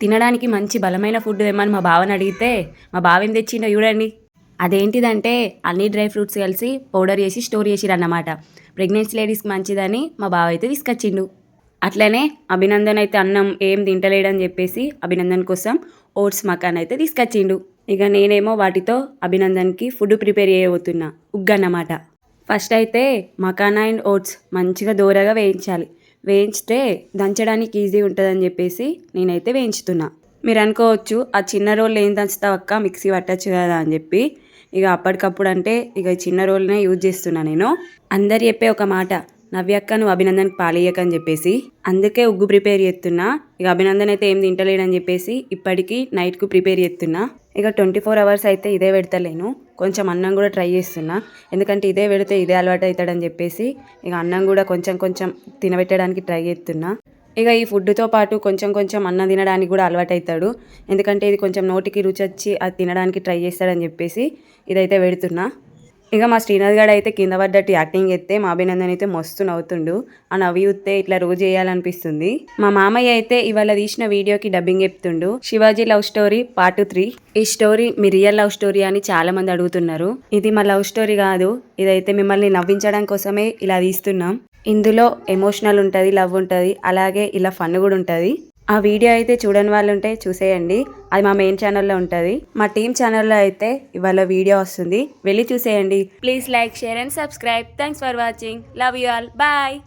తినడానికి మంచి బలమైన ఫుడ్ తెమ్మని మా బావని అడిగితే మా బావ ఏం తెచ్చిండో చూడండి. అదేంటిదంటే అన్ని డ్రై ఫ్రూట్స్ కలిసి పౌడర్ చేసి స్టోర్ చేసిరన్నమాట. ప్రెగ్నెన్సీ లేడీస్కి మంచిదని మా బావ అయితే తీసుకొచ్చిండు. అట్లనే అభినందన్ అయితే అన్నం ఏం తింటలేడని చెప్పేసి అభినందన్ కోసం ఓట్స్ మకాన్ అయితే తీసుకొచ్చిండు. ఇక నేనేమో వాటితో అభినందన్కి ఫుడ్ ప్రిపేర్ చేయబోతున్నా. ఉగ్గు అన్నమాట. ఫస్ట్ అయితే మకానా అండ్ ఓట్స్ మంచిగా దోరగా వేయించాలి. వేయించితే దంచడానికి ఈజీ ఉంటుందని చెప్పేసి నేనైతే వేయించుతున్నా. మీరు అనుకోవచ్చు ఆ చిన్న రోల్ ఏం దంచుతావు అక్క, మిక్సీ పట్టచ్చు కదా అని చెప్పి. ఇక అప్పటికప్పుడు అంటే ఇక చిన్న రోల్నే యూజ్ చేస్తున్నా నేను. అందరు చెప్పే ఒక మాట, నవ్యక్క నువ్వు అభినందన్కి పాలియ్యకని చెప్పేసి, అందుకే ఉగ్గు ప్రిపేర్ చేస్తున్నా. ఇక అభినందన్ అయితే ఏం తింటలేడని చెప్పేసి ఇప్పటికీ నైట్కు ప్రిపేర్ చేస్తున్నా. ఇక 24 hours అయితే ఇదే పెడతలేను, కొంచెం అన్నం కూడా ట్రై చేస్తున్నా. ఎందుకంటే ఇదే పెడితే ఇదే అలవాటు అవుతాడని చెప్పేసి ఇక అన్నం కూడా కొంచెం కొంచెం తినబెట్టడానికి ట్రై చేస్తున్నా. ఇక ఈ ఫుడ్తో పాటు కొంచెం కొంచెం అన్నం తినడానికి కూడా అలవాటు అవుతాడు. ఎందుకంటే ఇది కొంచెం నోటికి రుచి వచ్చి అది తినడానికి ట్రై చేస్తాడని చెప్పేసి ఇదైతే పెడుతున్నా. ఇక మా శ్రీనాథ్ గారు అయితే కింద పడ్డట్టు యాక్టింగ్ చేస్తే మా అభినందన్ అయితే మస్తు నవ్వుతుండు. ఆ నవ్వు చూస్తే ఇట్లా రోజు చేయాలనిపిస్తుంది. మా మామయ్య అయితే ఇవాళ తీసిన వీడియోకి డబ్బింగ్ చెప్తుండు. Shivaji love story part 3. ఈ స్టోరీ మీ రియల్ లవ్ స్టోరీ అని చాలా మంది అడుగుతున్నారు. ఇది మా లవ్ స్టోరీ కాదు, ఇదైతే మిమ్మల్ని నవ్వించడం కోసమే ఇలా తీస్తున్నాం. ఇందులో ఎమోషనల్ ఉంటుంది, లవ్ ఉంటుంది, అలాగే ఇలా ఫన్ కూడా ఉంటుంది. ఆ వీడియో అయితే చూడని వాళ్ళు ఉంటే చూసేయండి. అది మా మెయిన్ ఛానల్లో ఉంటుంది. మా టీమ్ ఛానల్లో అయితే ఇవాళ వీడియో వస్తుంది, వెళ్ళి చూసేయండి. Please like, share and subscribe. Thanks for watching. Love you all. Bye.